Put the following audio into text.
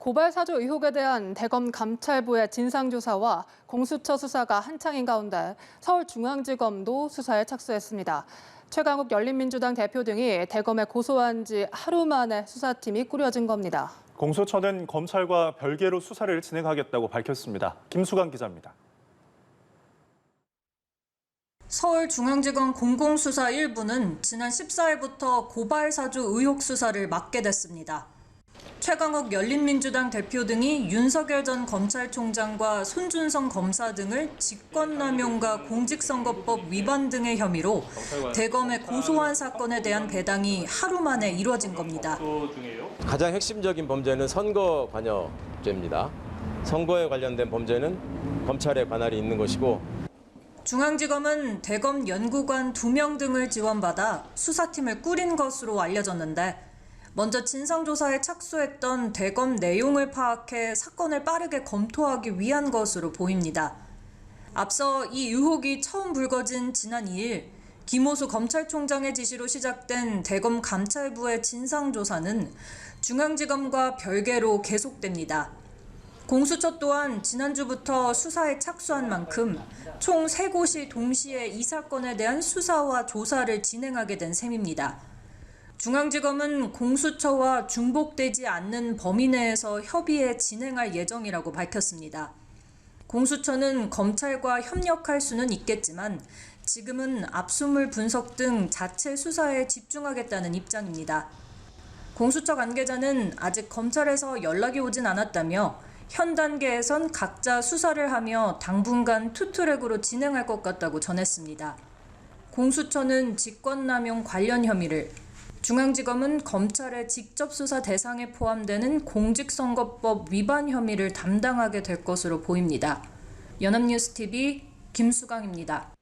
고발 사주 의혹에 대한 대검 감찰부의 진상조사와 공수처 수사가 한창인 가운데 서울중앙지검도 수사에 착수했습니다. 최강욱 열린민주당 대표 등이 대검에 고소한 지 하루 만에 수사팀이 꾸려진 겁니다. 공수처는 검찰과 별개로 수사를 진행하겠다고 밝혔습니다. 김수강 기자입니다. 서울중앙지검 공공수사 1부는 지난 14일부터 고발 사주 의혹 수사를 맡게 됐습니다. 최강욱 열린민주당 대표 등이 윤석열 전 검찰총장과 손준성 검사 등을 직권남용과 공직선거법 위반 등의 혐의로 대검에 고소한 사건에 대한 배당이 하루 만에 이루어진 겁니다. 가장 핵심적인 범죄는 선거 관여죄입니다. 선거에 관련된 범죄는 검찰의 관할이 있는 것이고, 중앙지검은 대검 연구관 2명 등을 지원받아 수사팀을 꾸린 것으로 알려졌는데, 먼저 진상조사에 착수했던 대검 내용을 파악해 사건을 빠르게 검토하기 위한 것으로 보입니다. 앞서 이 의혹이 처음 불거진 지난 2일, 김호수 검찰총장의 지시로 시작된 대검 감찰부의 진상조사는 중앙지검과 별개로 계속됩니다. 공수처 또한 지난주부터 수사에 착수한 만큼 총 3곳이 동시에 이 사건에 대한 수사와 조사를 진행하게 된 셈입니다. 중앙지검은 공수처와 중복되지 않는 범위 내에서 협의해 진행할 예정이라고 밝혔습니다. 공수처는 검찰과 협력할 수는 있겠지만 지금은 압수물 분석 등 자체 수사에 집중하겠다는 입장입니다. 공수처 관계자는 아직 검찰에서 연락이 오진 않았다며 현 단계에선 각자 수사를 하며 당분간 투트랙으로 진행할 것 같다고 전했습니다. 공수처는 직권남용 관련 혐의를, 중앙지검은 검찰의 직접 수사 대상에 포함되는 공직선거법 위반 혐의를 담당하게 될 것으로 보입니다. 연합뉴스TV 김수강입니다.